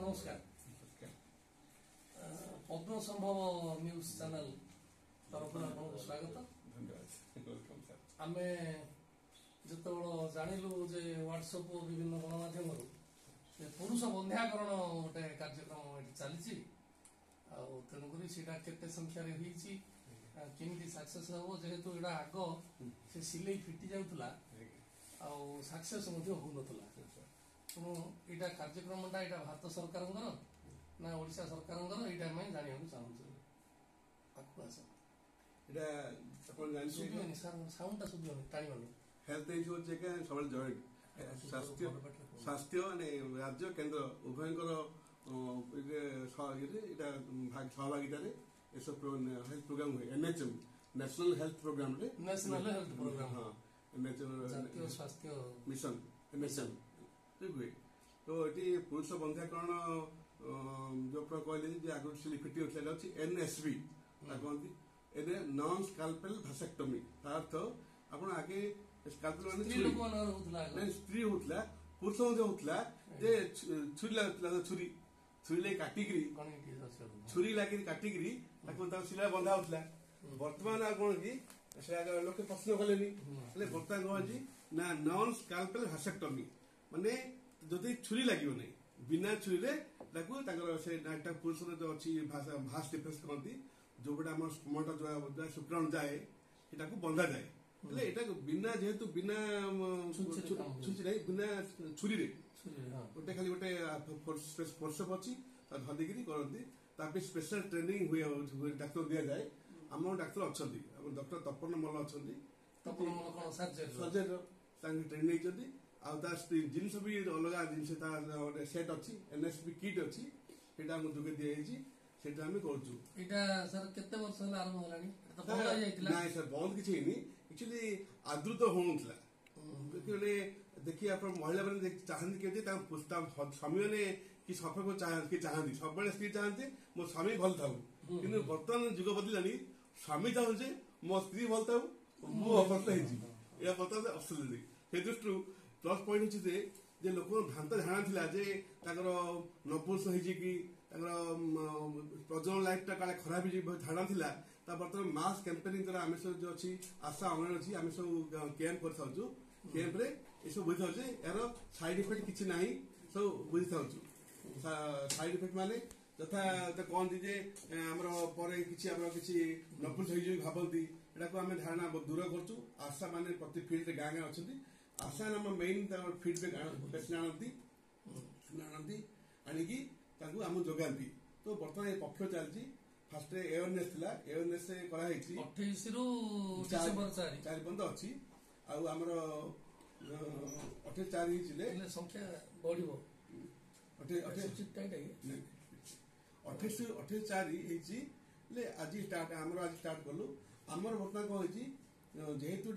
नमस्कार पद्म संभव news channel तरफ स्वागत आम जो जानिलु जे व्हाट्सएप विभिन्न गणमाध्यम पुरुष बंध्याकरण गोटे कार्यक्रम ये चली तेणुक केते संख्यार केमी सक्सेस हम जेहेतु यहाँ आग से सिले फिटी जाऊला सक्सेस हो तेणु यहाँ कार्यक्रमटा यहाँ भारत सरकार ना ओडिशा सरकार यहाँ जाना चाहूँ साउंड शुभन टाणी हेल्थ इन्शुरेंस सब जॉइंट स्वास्थ्य राज्य केन्द्र उभयंकर सहभागितार हेल्थ प्रोग्राम हुए एनएचएम नेशनल हेल्थ प्रोग्राम जातीय स्वास्थ्य मिशन एनएचएम हुए तो ये पुरुष बंध्याकरण जो कहले आगे फिटी होता एनएसबी कहती एने नॉन स्काल्पेल भासेक्टोमी अर्थ आप आगे स्काल्पेल स्त्री होता पुरुष होता छुरी लगुला छुरी छुरी काटिकी छुरी लगे काटिकी सिला बंधा होता बर्तमान कौन कि लोक प्रश्न कले बर्तमान कौन ना नॉन स्काल्पेल भासेक्टोमी माने जदि छुरी लगे नहीं बिना छुरी से पुरुष जो अच्छी भास डिफेन्स कहती जो गोटे आम स्पर्मटा जो शुक्राणु जाए यहाँ बंधा जाए यहाँ बिना जेहेतु बिना बिना छुरी गोटे खाली गोटे फोर्सअप अच्छी धरिकी करती स्पेशल ट्रेनिंग हुए डाक्तर दि जाए आम डाक्तर अच्छा डॉक्टर तपन मल अच्छा सर्जरी ट्रेनिंग जिनस भी अलग जिन सेट अच्छी एनएसपी किट अच्छी जोगे दिखाई सेटा आम ना सर बंद किसी एक्चुअली आदृत होना देखिए आप महिला मैंने चाहती के स्वामी मैंने कि सफा को चाहती सब स्त्री चाहती मो स्वामी भल था कि बर्तमान जुग बदलानी स्वामी चाहूचे मो स्त्री भल था मुझे बर्तमान असुविधा से दृष्टि प्लस पॉइंट होचे लोक भ्रांत धारणा थिला जे नपुंस कि प्रजनन लाइफ टा काले खराब धारणा थिला बर्तमान मास कैंपेनिंग द्वारा आम सब जो अच्छी आशा अंगन अच्छी आम सब कैंप कर कैंप रे ये सब बुझे यार साइड इफेक्ट किसी ना सब बुझी साइड इफेक्ट माने तथा कहती जे किसी नपुंस भावती यहाँ आम धारणा दूर करूँ आशा माने प्रति फील्ड गाँ गाँ अच्छा आशा नाम मेन फीडबैक आनती आणिकी आम जगाती तो बर्तमान ये पक्ष चलती फास्ट अवेयरनेस थिला अवेयरनेस कराई 28 रु डिसेंबर 4 पर्यंत अच्छी आमर 28 संख्या बढ़िबो 28 आज स्टार्ट कलु आमर बर्तमान कौन हो जेहेतु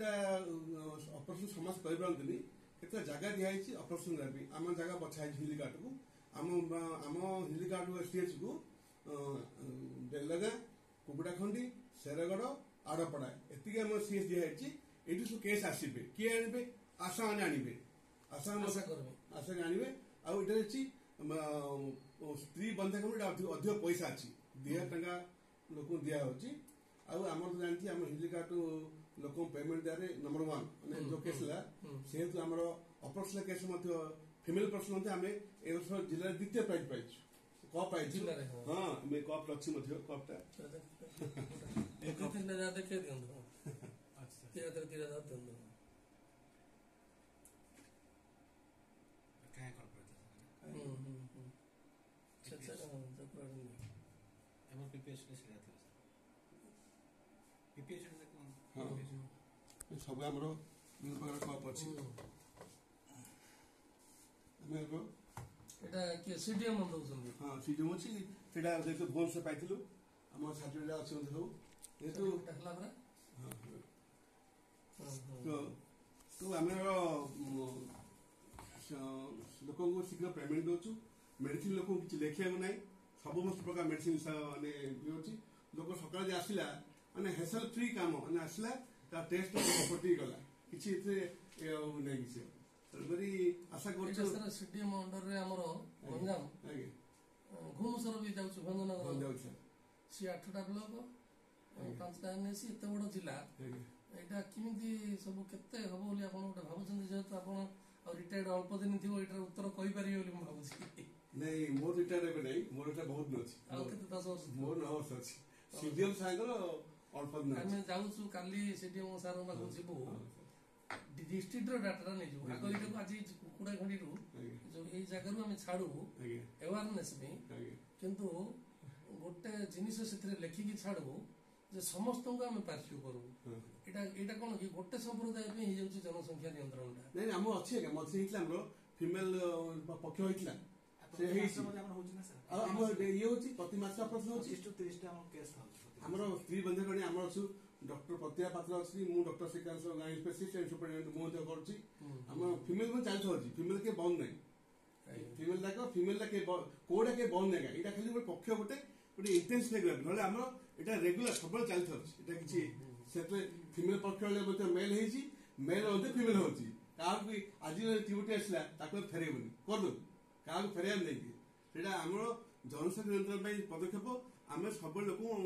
ऑपरेशन समाज करनी केते जगह दिखाई ऑपरेशन भी आम जगह बछाई हिलिकाट को आम हिलिकाट स्टेज को बेलगा कुकुड़ाखंडी शेरगढ़ आड़पड़ा एति आम सीएस दिखाई ये सब केस आसबे किए आने आशा मैंने आनबे आशा आनबे आठ स्त्री बंधक अधिक पैसा अच्छी 2000 टका लोक दिखाई आमर तो जानती आम हिलिकाट लोक पेमेंट दिया नंबर 1 मैंने जो केस से आम अपरसल केस फिमेल पर्सन आम ए वर्ष जिले द्वितीय प्राइज पाई कप पाई हाँ कप अच्छी कपटा सब आम कप अच्छी सीडीएम हाँ सीडीएम अच्छी देखो भुवन से पाइलु आम सर्टिफिकेट अच्छी तो आम लोक शीघ्र पेमेंट दौचु मेडिसिन लोक किसी लिखा ना सब प्रकार मेडिसिन अच्छी लोक सकाल आसला मैंने हेसल फ्री काम मैंने आसला टेस्ट गला किसी नहीं किसी आशा कर सीडीएम अंडर रे हमरो गंजाम ଘୁମୁସର ବି ଯାଉଛି ଭଞ୍ଜନଗର ଯାଉଛି ସିଏ 8ଟା ବ୍ଲକ 5ଟା ଏନ୍ଏସି ଏତେ ବଡ଼ ଜିଲ୍ଲା ଏଇଟା କେମିତି ସବୁ କେତେ ହବ ବୋଲି ଆପଣ ଗୋଟେ ଭାବୁଛନ୍ତି ଯେହେତୁ ଆପଣ ଆଉ ରିଟାୟାର୍ଡ ଅଳ୍ପ ଦିନ ଥିବ ଏଇଟାର ଉତ୍ତର କହିପାରିବେ ବୋଲି ମୁଁ ଭାବୁଛି। ନାଇଁ ମୋର ରିଟାୟାର୍ଡ ଏବେ ନାହିଁ, ମୋର ଏଟା ବହୁତ ଦିନ ଅଛି, ଆଉ କେତେ 10 ବର୍ଷ ମୋର 9 ବର୍ଷ ଅଛି। ସିଡିଏମ ସାଙ୍ଗର ଅଳ୍ପ ଦିନ ଅଛି। ଆମେ ଯାଉଛୁ କାଲି ସିଡିଏମ ସାରଙ୍କ ପାଖକୁ ଯିବୁ ଡିଷ୍ଟ୍ରିକ୍ଟର ଡାଟାଟା ନେଇଯିବୁ। ଆଗ ଏଇଟାକୁ ଆଜି କୁକୁଡ଼ା ଖଣ୍ଡିରୁ ଯୋଉ ଏଇ ଜାଗାରୁ ଆମେ ଛାଡୁ ଆୱାରନେସ୍ ପାଇଁ, କିନ୍ତୁ ଗୋଟେ ଜିନିଷ ସେଥିରେ ଲେଖିକି ଛାଡୁ ଯେ ସମସ୍ତଙ୍କୁ ଆମେ ପାର୍ଶ୍ୟୁ କରୁ। ଏଇଟା କଣ କି ଗୋଟେ ସମ୍ପ୍ରଦାୟ ପାଇଁ ହେଇଯାଉଛି ଜନସଂଖ୍ୟା ନିୟନ୍ତ୍ରଣଟା। ନାଇଁ ଆମ ଅଛି ଆଜ୍ଞା, ମଝିରେ ହେଇଥିଲା ଆମର ଫିମେଲ ପକ୍ଷ ହେଇଥିଲା, ସେ ହେଇଛି ଆଉ ଆମର ଇଏ ହଉଛି ପ୍ରତି ମାସ ଅପରେସନ ହଉଛି। ଆମର ସ୍ତ୍ରୀ ବନ୍ଧୁକଣି ଆମର ଅଛୁ ଡକ୍ଟର ପ୍ରତିଭା ପାତ୍ର ଅଛି, ମୁଁ ଡକ୍ଟର ଶ୍ରୀକାନ୍ତ ଗାଁ ସ୍ପେସିଷ୍ଟ ସୁପରିଟେଣ୍ଡେଣ୍ଟ ମୁଁ କରୁଛି। ଆମର ଫିମେଲ ମାନେ ଚାଲିଛି ଅଛି, ଫିମେଲ କିଏ ବନ୍ଦ ନାହିଁ, ଫିମେଲଟା କିଏ କୋଉଟା କିଏ ବନ୍ଦ ନାହିଁ। ଏଇଟା ଖାଲି ଗୋଟେ ପକ୍ଷ ଗୋଟେ ଇଣ୍ଟେନ୍ସ ନହେଲେ ଆମର ଏଇଟା ରେଗୁଲାର ସବୁବେଳେ ଚାଲିଥାଉଛି। ଏଇଟା କିଛି ସେଥିରେ ଫିମେଲ ପକ୍ଷ ମଧ୍ୟ ମେଲ ହେଇଛି, ମେଲ ମଧ୍ୟ ଫିମେଲ ହଉଛି। କାହାକୁ ଆଜି ଟ୍ୟୁଟି ଆସିଲା ତାକୁ ଫେରେଇବନି କରିଦେବୁ, କାହାକୁ ଫେରେଇବାର ନେଇକି ସେଇଟା ଆମର ଜନସଂଖ୍ୟା ନିୟନ୍ତ୍ରଣ ପାଇଁ ପଦକ୍ଷେପ। ଆମେ ସବୁବେଳେ ଲୋକଙ୍କୁ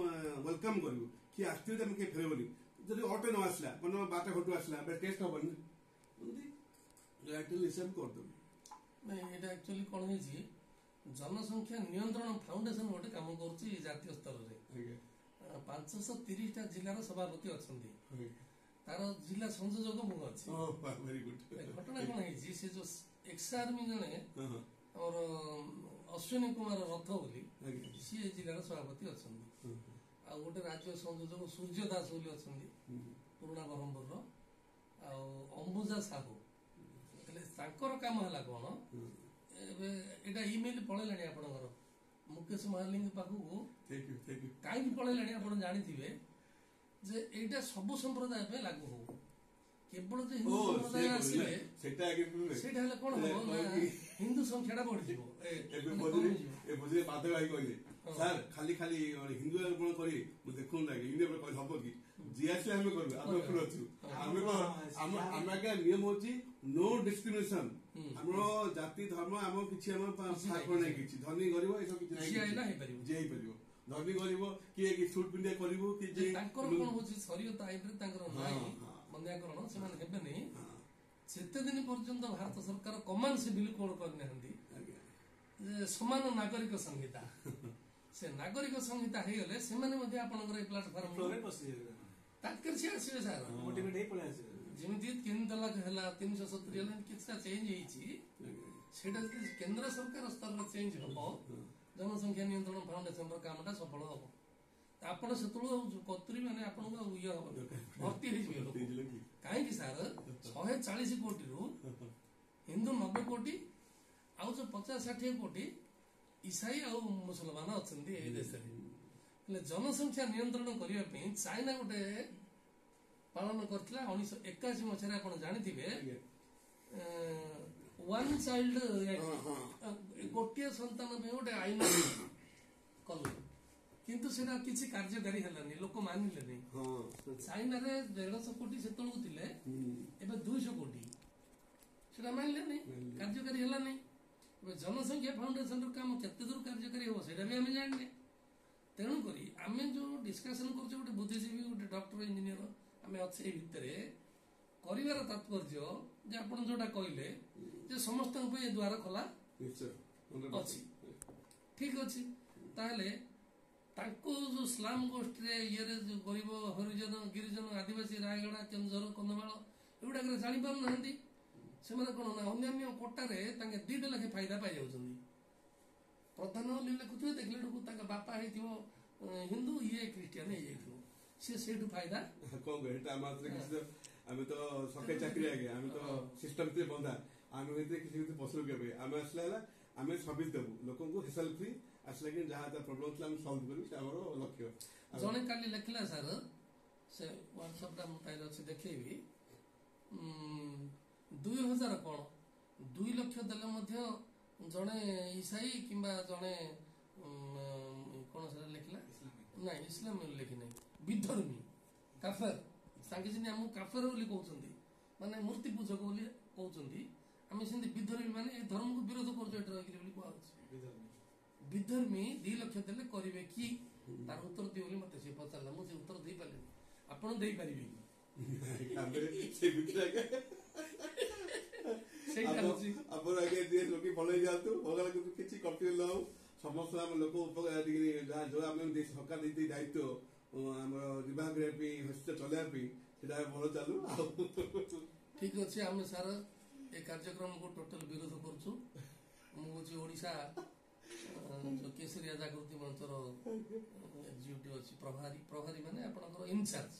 ୱେଲକମ୍ କରିବୁ, କିଏ ଆସିଥିବେ ଆମେ କିଏ ଫେରେଇବନି। ଯଦି ଅଟୋ ନ ଆସିଲା ମାନେ 12ଟା ଘଟୁ ଆସିଲା ଟେଷ୍ଟ ହବନି ହିସାବ କରିଦେବୁ। ନାଇଁ ଏଇଟା ଆକ୍ଚୁଆଲି କଣ ହେଇଛି, ଜନସଂଖ୍ୟା ନିୟନ୍ତ୍ରଣ ଫାଉଣ୍ଡେସନ ଗୋଟେ କାମ କରୁଛି ଜାତୀୟ ସ୍ତରରେ। 530ଟା ଜିଲ୍ଲାର ସଭାପତି ଅଛନ୍ତି, ତାର ଜିଲ୍ଲା ସଂଯୋଜକ ମୁଁ ଅଛି। ଘଟଣା କଣ ହେଇଛି, ସେ ଯୋଉ ଏକ୍ସ ଆର୍ମି ଜଣେ ଆମର ଅଶ୍ୱିନୀ କୁମାର ରଥ ବୋଲି ସିଏ ଜିଲ୍ଲାର ସଭାପତି ଅଛନ୍ତି। ଆଉ ଗୋଟେ ରାଜ୍ୟ ସଂଯୋଜକ ସୂର୍ଯ୍ୟ ଦାସ ବୋଲି ଅଛନ୍ତି ପୁରୁଣା ବ୍ରହ୍ମପୁରର, ଆଉ ଅମ୍ବୁଜା ସାହୁ। ହେଲେ ତାଙ୍କର କାମ ହେଲା କଣ, ଏବେ ଏଇଟା ଇମେଲ ପଳେଇଲାଣି ଆପଣଙ୍କର ମୁକେଶ ମହାଲିଙ୍କ ପାଖକୁ। କାହିଁକି ପଳେଇଲାଣି ଆପଣ ଜାଣିଥିବେ ଯେ ଏଇଟା ସବୁ ସମ୍ପ୍ରଦାୟ ପାଇଁ ଲାଗୁ ହବ। କେବଳ ଯେ ହିନ୍ଦୁ ସମ୍ପ୍ରଦାୟ ଆସିଲେ ସେଇଟା ହେଲେ କଣ ହବ ନା ହିନ୍ଦୁ ସଂଖ୍ୟାଟା ବଢିଯିବ। ସାର୍ ଖାଲି ଖାଲି ହିନ୍ଦୁ କଣ କରିବେ ମୁଁ ଦେଖୁନ ହବ କି ଯିଏ ଆସିଲେ ଆମେ କରିବୁ, ଆମେ ଉପରେ ଅଛୁ। ଆମେ ଆଜ୍ଞା ନିୟମ ହଉଛି ନୋ ଡିସ୍କ୍ରିମିନେସନ। ଆମର ଜାତି ଧର୍ମ ଆମ କିଛି ଆମ ନାହିଁ, କିଛି ଧନୀ ଗରିବ ଏସବୁ କିଛି ନାହିଁ, ଯିଏ ହେଇପାରିବ। ଧନୀ ଗରିବ କିଏ ସୁଟ୍ ପିନ୍ଧିଆ କରିବୁ କି ତାଙ୍କର କଣ ହଉଛି ଶରୀୟତ ଆଇନରେ ତାଙ୍କର ନାହିଁ ବନ୍ଧ୍ୟାକରଣ, ସେମାନେ ହେବେନି ସେତେ ଦିନ ପର୍ଯ୍ୟନ୍ତ ଭାରତ ସରକାର କମାନ ସିଭିଲ କୋଡ୍ କରିନାହାନ୍ତି ଯେ ସମାନ ନାଗରିକ ସଂହିତା। ସେ ନାଗରିକ ସଂହିତା ହେଇଗଲେ ସେମାନେ ମଧ୍ୟ ଆପଣଙ୍କର ଏ ପ୍ଲାଟଫର୍ମ ତାଙ୍କର ସିଏ ଆସିବେ ସାର୍। ଯେମିତି 3 ତଲାକ ହେଲା 370 ହେଲା କିଛିଟା ଚେଞ୍ଜ ହେଇଛି, ସେଇଟା ଯଦି କେନ୍ଦ୍ର ସରକାର ସ୍ତରରେ ଚେଞ୍ଜ ହବ ଜନସଂଖ୍ୟା ନିୟନ୍ତ୍ରଣ ଫାଉଣ୍ଡେସନର କାମଟା ସଫଳ ହବ। ଆପଣ ସେତେବେଳୁ କତୁରୀ ମାନେ ଆପଣଙ୍କୁ ଆଉ ଇଏ ହବ ଭର୍ତ୍ତି ହେଇଯିବେ ଲୋକ। କାହିଁକି ସାର୍ 140 କୋଟିରୁ ହିନ୍ଦୁ 90 କୋଟି ଆଉ ଯୋଉ 50-60 କୋଟି ଇସାଇ ଆଉ ମୁସଲମାନ ଅଛନ୍ତି ଏଇ ଦେଶରେ। ହେଲେ ଜନସଂଖ୍ୟା ନିୟନ୍ତ୍ରଣ କରିବା ପାଇଁ ଚାଇନା ଗୋଟେ ପାଳନ କରିଥିଲା 1981 ମସିହାରେ। ଆପଣ ଜାଣିଥିବେ ୱାନ୍ ଚାଇଲ୍ଡ ଗୋଟିଏ ସନ୍ତାନ ପାଇଁ ଗୋଟେ ଆଇନ କଲେ, କିନ୍ତୁ ସେଟା କିଛି କାର୍ଯ୍ୟକାରୀ ହେଲାନି, ଲୋକ ମାନିଲେନି। ଚାଇନାରେ 150 କୋଟି ସେତେବେଳକୁ ଥିଲେ, ଏବେ 200 କୋଟି, ସେଟା ମାନିଲେନି, କାର୍ଯ୍ୟକାରୀ ହେଲାନି। ଏବେ ଜନସଂଖ୍ୟା ଫାଉଣ୍ଡେସନର କାମ କେତେ ଦୂର କାର୍ଯ୍ୟକାରୀ ହବ ସେଇଟା ବି ଆମେ ଜାଣିନେ। ତେଣୁକରି ଆମେ ଯୋଉ ଡିସ୍କସନ କରୁଛେ ଗୋଟେ ବୁଦ୍ଧିଜୀବୀ, ଗୋଟେ ଡକ୍ଟର, ଇଞ୍ଜିନିୟର ଆମେ ଅଛେ ଏଇ ଭିତରେ କରିବାର ତାତ୍ପର୍ଯ୍ୟ ଯେ ଆପଣ ଯୋଉଟା କହିଲେ ଯେ ସମସ୍ତଙ୍କ ପାଇଁ ଏ ଦ୍ୱାର ଖୋଲା ଅଛି, ଠିକ ଅଛି। ତାହେଲେ ତାଙ୍କୁ ଯୋଉ ସ୍ଲାମ ଗୋଷ୍ଠୀରେ ଇଏରେ ଯୋଉ ଗରିବ ହରିଜନ ଗିରିଜନ ଆଦିବାସୀ ରାୟଗଡା କେନ୍ଦୁଝର କନ୍ଧମାଳ ଏଗୁଡାକରେ ଜାଣିପାରୁନାହାନ୍ତି। ସେମାନେ କଣ ନା ଅନ୍ୟାନ୍ୟ କୋଟାରେ ତାଙ୍କେ 2 ଲେଖେ ଫାଇଦା ପାଇଯାଉଛନ୍ତି। ପ୍ରଧାନ ବୋଲି ଲେଖୁଥିବେ, ଦେଖିଲା ବେଳକୁ ତାଙ୍କ ବାପା ହେଇଥିବ ହିନ୍ଦୁ, ଇଏ ଖ୍ରୀଷ୍ଟିଆନ ହେଇଯାଇଥିବ, ସିଏ ସେଇଠୁ ଫାଇଦା ଆମେ ତ ସରକାରୀ ଚାକିରି ଆଜ୍ଞା, ଆମେ ତ ସିଷ୍ଟମ ଭିତରେ ବନ୍ଧା, ଆମେ ଭିତରେ କିଛି ପଶୁ କେବେ ଆମେ ଆସିଲା ହେଲା ଆମେ ସର୍ଭିସ ଦେବୁ ଲୋକଙ୍କୁ, ହେସଲ ଫ୍ରି ଆସିଲା କି ଯାହା ତା ପ୍ରୋବ୍ଲେମ ଥିଲା ଆମେ ସଲ୍ଭ କରିବୁ, ସେ ଆମର ଲକ୍ଷ୍ୟ। ଜଣେ କାଲି ଲେଖିଲା ସାର୍, ସେ ହ୍ୱାଟ୍ସଆପଟା ମୋ ପାଖରେ ଅଛି ଦେଖେଇବି, 2000 କଣ 2 ଲକ୍ଷ ଦେଲେ ମଧ୍ୟ ଜଣେ ଇସାଇ କିମ୍ବା ଜଣେ କଣ ସେଟା ଲେଖିଲା, ନାଇଁ ଇସଲାମ ଲେଖି ନାହିଁ, ବିଧର୍ମୀ କାଫେର, ତାଙ୍କେ ଯେମିତି ଆମକୁ କାଫେର ବୋଲି କହୁଛନ୍ତି, ମାନେ ମୂର୍ତ୍ତି ପୂଜକ ବୋଲି କହୁଛନ୍ତି, ଆମେ ସେମିତି ବିଧର୍ମୀ ମାନେ ଏ ଧର୍ମକୁ ବିରୋଧ କରୁଛୁ ଏଠି ରହିକିରି ବୋଲି କୁହାଯାଉଛି। ବିଧର୍ମୀ 2 ଲକ୍ଷ ଦେଲେ କରିବେ କି ତାର ଉତ୍ତର ଦିଅ ବୋଲି ମତେ ସେ ପଚାରିଲା ମୁଁ ସେ ଉତ୍ତର ଦେଇପାରିଲିନି ଆପଣ ଦେଇପାରିବେ କି ସେଇଟା ହଉଛି ଆପଣ ଆଜ୍ଞା ଲୋକ ଭଲ ହେଇଯାଆନ୍ତୁ ଭଗବାନ କିନ୍ତୁ କିଛି କଟିଲ ନ ହଉ ସମସ୍ତ ଆମ ଲୋକ ଉପକାର ଯୋଉ ଆମେ ସରକାର ଦେଇଛି ଦାୟିତ୍ୱ ଆମର ନିର୍ବାହ କରିବା ପାଇଁ ହସ୍ପିଟାଲ ଚଲେଇବା ପାଇଁ ସେଟା ଭଲ ଚାଲୁ ଆଉ ଠିକ ଅଛି ଆମେ ସାର୍ ଏ କାର୍ଯ୍ୟକ୍ରମକୁ ଟୋଟାଲ ବିରୋଧ କରୁଛୁ ମୁଁ ହଉଛି ଓଡ଼ିଶା କେଶରିଆ ଜାଗୃତି ମଞ୍ଚର ଏକ୍ଜିକ୍ୟୁଟିଭ ଅଛି ପ୍ରଭାରୀ ମାନେ ଆପଣଙ୍କର ଇନଚାର୍ଜ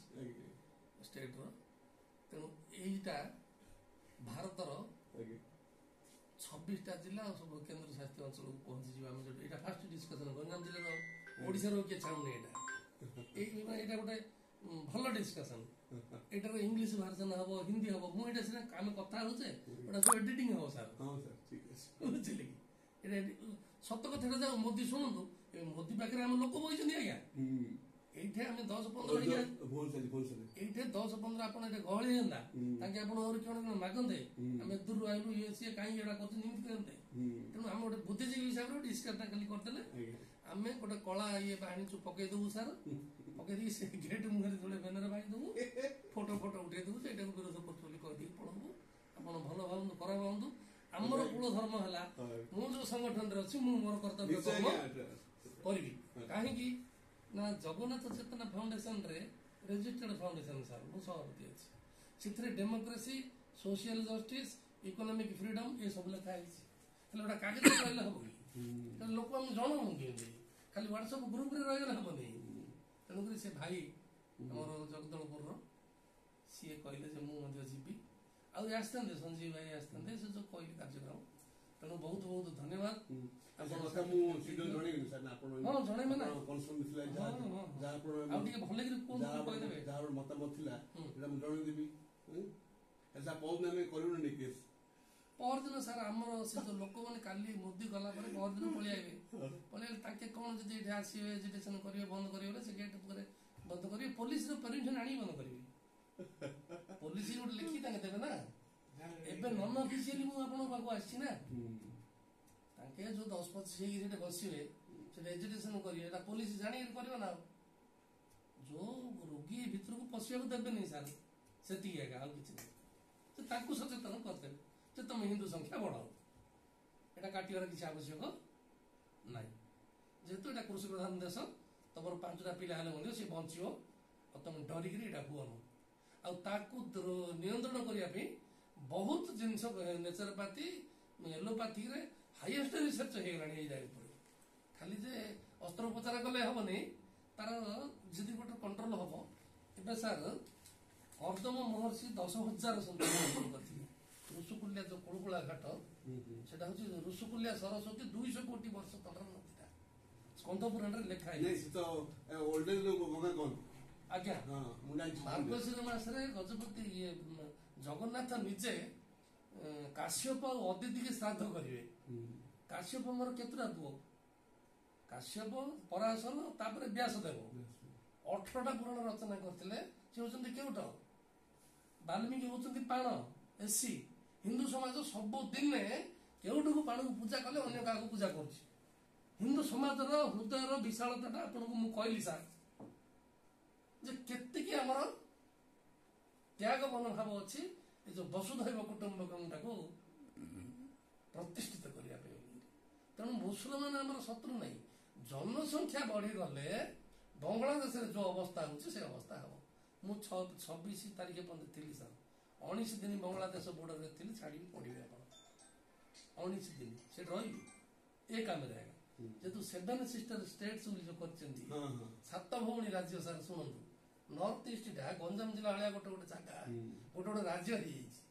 ଷ୍ଟେଟର ତେଣୁ ଏଇଟା ଭାରତର 26ଟା ଜିଲ୍ଲା ଆଉ ସବୁ କେନ୍ଦ୍ର ଶାସିତ ଅଞ୍ଚଳକୁ ପହଞ୍ଚିଯିବ ଆମେ ଯୋଉଟା ଏଇଟା ଫାଷ୍ଟ ଡିସ୍କସନ ଗଞ୍ଜାମ ଜିଲ୍ଲାର ଓଡ଼ିଶାର କିଏ ଚାହୁଁନି ଏଇଟା ଏଇଟା ଗୋଟେ ଭଲ ଡିସ୍କସନ ଏଇଟାର ଇଂଲିଶ ଭର୍ସନ ହବ ହିନ୍ଦୀ ହବ ମୁଁ ଏଇଟା ସିନା ଆମେ କଥା ହଉଛେ ଏଇଟା ସବୁ ଏଡିଟିଂ ହବ ସାର୍ ବୁଝିଲେ କି ଏଇଟା ସତ କଥାଟା ଯାଉ ମୋଦି ଶୁଣନ୍ତୁ ମୋଦି ପାଖରେ ଆମ ଲୋକ ବହିଛନ୍ତି ଆଜ୍ଞା এইঠে আমি 10-15 এইঠে 10-15 ଆପଣ ଏଠି ଗହଳି ହେଲା ତାଙ୍କେ ଆପଣ ଆହୁରି କଣ ମାଗନ୍ତେ ଆମେ ଦୂରରୁ ଆଇଲୁ ଇଏ ସିଏ କାହିଁକି ଏଇଟା କରୁଛନ୍ତି ଏମିତି କରନ୍ତେ ତେଣୁ ଆମେ ଗୋଟେ ବୁଦ୍ଧିଜୀବୀ ହିସାବରେ ଡିସ୍କସଟା ଖାଲି କରିଦେଲେ ଆମେ ଗୋଟେ କଳା ଇଏ ଆଣିଛୁ ପକେଇ ଦବୁ ସାର୍ ପକେଇ ଦେଇକି ସେ ଗେଟ୍ ମୁହଁରେ ଯୋଡ଼େ ବ୍ୟାନର ବାହି ଦବୁ ଫଟୋ ଉଠେଇ ଦବୁ ସେଇଟାକୁ ବିରୋଧ କରୁଛୁ ବୋଲି କହିଦେଇକି ପଳବୁ ଆପଣ ଭଲ ଭାବନ୍ତୁ ଖରାପ ଭାବନ୍ତୁ ଆମର କୂଳ ଧର୍ମ ହେଲା ମୁଁ ଯୋଉ ସଂଗଠନରେ ଅଛି ମୁଁ ମୋର କର୍ତ୍ତବ୍ୟ କରିବି କାହିଁକି ନା ଜଗନ୍ନାଥ ଚେତନା ଫାଉଣ୍ଡେସନ ରେ ରେଜିଷ୍ଟର୍ଡ ଫାଉଣ୍ଡେସନ ସାର୍ ମୁଁ ସଭାପତି ଅଛି ସେଥିରେ democracy social justice economic freedom ଏ ସବୁ ଲେଖା ହେଇଛି ହେଲେ ଗୋଟା କାଗଜ ରହିଲେ ହବ କି ଲୋକ ଆମେ ଜଣାଉନୁ କେମିତି ଖାଲି ହ୍ୱାଟ୍ସଆପ ଗ୍ରୁପରେ ରହିଗଲେ ହବନି ତେଣୁକରି ସେ ଭାଇ ଆମର ଜଗଦଳପୁରର ସିଏ କହିଲେ ଯେ ମୁଁ ମଧ୍ୟ ଯିବି ଆଉ ଆସିଥାନ୍ତେ ସଞ୍ଜୀବ ଭାଇ ଆସିଥାନ୍ତେ ସେ ଯୋଉ କହିଲେ କାର୍ଯ୍ୟକ୍ରମ ତେଣୁ ବହୁତ ବହୁତ ଧନ୍ୟବାଦ ଜଣେଇବେ ନା ଆଉ ଟିକେ ଭଲ କହିଦେବେ ଯାହାର ମତାମତ ଥିଲା ସେଟା ମୁଁ ଜଣେଇଦେବି ପରଦିନ ସାର୍ ଆମର ସେ ଯୋଉ ଲୋକମାନେ କାଲି ମୋଦି ଗଲା ପରେ ପରଦିନ ପଳେଇଆଇବେ ପଳେଇଲେ ତାଙ୍କେ କଣ ଯଦି ଏଠି ଆସିବେ ଏଜୁକେସନ କରିବେ ବନ୍ଦ କରିବେ ସେ ଗେଟ୍ ଉପରେ ବନ୍ଦ କରିବେ ପୋଲିସର ପରମିଶନ ଆଣିକି ବନ୍ଦ କରିବେ ପୋଲିସ ଗୋଟେ ଲେଖି ତାଙ୍କେ ଦେବେ ନା ଏବେ ନନ୍ ଅଫିସିଆଲି ମୁଁ ଆପଣଙ୍କ ପାଖକୁ ଆସିଛି ନା ତାଙ୍କେ ଯୋଉ 10-25 ହେଇକି ସେଠି ବସିବେ ସେଟା ଏଜୁକେସନ କରିବେ ଏଟା ପୋଲିସ ଜାଣିକି କରିବ ନା ଯୋଉ ରୋଗୀ ଭିତରକୁ ପଶିବାକୁ ଦେବେନି ସାର୍ ସେତିକି ଆଜ୍ଞା ଆଉ କିଛି ନାହିଁ ସେ ତାଙ୍କୁ ସଚେତନ କରିଦେବେ ଯେ ତମେ ହିନ୍ଦୁ ସଂଖ୍ୟା ବଢାଅ ଏଟା କାଟିବାର କିଛି ଆବଶ୍ୟକ ନାହିଁ ଯେହେତୁ ଏଟା କୃଷି ପ୍ରଧାନ ଦେଶ ତମର 5ଟା ପିଲା ହେଲେ ମଧ୍ୟ ସେ ବଞ୍ଚିବ ଆଉ ତମେ ଡରିକିରି ଏଟା ହୁଅନ ଆଉ ତାକୁ ନିୟନ୍ତ୍ରଣ କରିବା ପାଇଁ ବହୁତ ଜିନିଷ ନେଚୁରୋପାଥି ଏଲୋପାଥିରେ ହାଇଏଷ୍ଟ ରିସର୍ଚ୍ଚ ହେଇଗଲାଣି ଏଇ ଜାଗା ଉପରେ ଖାଲି ଯେ ଅସ୍ତ୍ରୋପଚାର କଲେ ହବନି ତାର ଯଦି ଗୋଟେ କଣ୍ଟ୍ରୋଲ ହବ ଏବେ ସାର୍ କର୍ଦ୍ଦମ ମହର୍ଷି 10,000 ସନ୍ତାନ କରିଥିଲେ ଋଷୁକୁଲ୍ୟା ଯୋଉ କୁଳୁକୁଳା ଘାଟ ସେଟା ହଉଛି ଋଷୁକୁଲ୍ୟା ସରସ୍ୱତୀ 200 କୋଟି ବର୍ଷ ତଳର ନଦୀଟା ସ୍କନ୍ଦ ପୁରାଣରେ ଲେଖା ହେଇଛି ଆଜ୍ଞା ମାର୍ଗଶିର ମାସରେ ଗଜପତି ଜଗନ୍ନାଥ ନିଜେ କାଶ୍ୟପ ଆଉ ଅଦିତିକି ଶ୍ରାଦ୍ଧ କରିବେ କାଶ୍ୟପ ମୋର କେତେଟା ପୁଅ କାଶ୍ୟପ ପରାଶର ତାପରେ ବ୍ୟାସଦେବ 18ଟା ପୁରାଣ ରଚନା କରିଥିଲେ ସେ ହଉଛନ୍ତି କେଉଟ ବାଲ୍ମୀକି ହଉଛନ୍ତି ପାଣ ଏସି ହିନ୍ଦୁ ସମାଜ ସବୁଦିନେ କେଉଟକୁ ପାଣକୁ ପୂଜା କଲେ ଅନ୍ୟ କାହାକୁ ପୂଜା କରୁଛି ହିନ୍ଦୁ ସମାଜର ହୃଦୟର ବିଶାଳତାଟା ଆପଣଙ୍କୁ ମୁଁ କହିଲି ସାର୍ ଯେ କେତିକି ଆମର ତ୍ୟାଗ ମନୋଭାବ ଅଛି ଏ ଯୋଉ ବସୁଧୈବ କୁଟୁମ୍ବକମଟାକୁ ପ୍ରତିଷ୍ଠିତ କରିବା ପାଇଁ ତେଣୁ ମୁସଲମାନ ଆମର ଶତ୍ରୁ ନାହିଁ ଜନସଂଖ୍ୟା ବଢିଗଲେ ବାଂଲାଦେଶରେ ଯୋଉ ଅବସ୍ଥା ହଉଛି ସେ ଅବସ୍ଥା ହବ ମୁଁ 26 ତାରିଖ ପର୍ଯ୍ୟନ୍ତ ଥିଲି ସାର୍ 19 ଦିନ ବାଂଲାଦେଶ ବୋର୍ଡରରେ ଥିଲି ଛାଡ଼ିକି ପଢିବେ ଆପଣ 19 ଦିନ ସେଠି ରହିବି ଏ କାମରେ ଆଜ୍ଞା ଯେହେତୁ 7 ସିଷ୍ଟର ଷ୍ଟେଟ୍ସ ବୋଲି ଯୋଉ କରିଛନ୍ତି 7 ଭଉଣୀ ରାଜ୍ୟ ସାର୍ ଶୁଣନ୍ତୁ ନର୍ଥ ଇଷ୍ଟଟା ଗଞ୍ଜାମ ଜିଲ୍ଲା ଭଳିଆ ଗୋଟେ ଜାଗା ଗୋଟେ ରାଜ୍ୟ ହେଇଯାଇଛି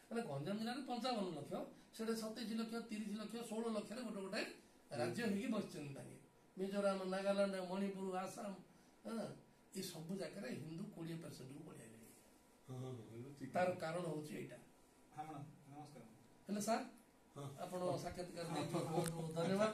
ମାନେ ଗଞ୍ଜାମ ଜିଲ୍ଲାରେ 55 ଲକ୍ଷ ସେଟା 27 ଲକ୍ଷ 30 ଲକ୍ଷ 16 ଲକ୍ଷରେ ଗୋଟେ ରାଜ୍ୟ ହେଇକି ବସିଛନ୍ତି ତାଙ୍କେ ମିଜୋରାମ ନାଗାଲାଣ୍ଡ ମଣିପୁର ଆସାମ ଏ ସବୁ ଜାଗାରେ ହିନ୍ଦୁ 20%କୁ ପଳେଇଲେ ତାର କାରଣ ହଉଛି ଏଇଟା ହେଲେ ସାର୍ ଆପଣ ସାକ୍ଷାତକାର ଦେଇଥିବାରୁ ବହୁତ ବହୁତ ଧନ୍ୟବାଦ।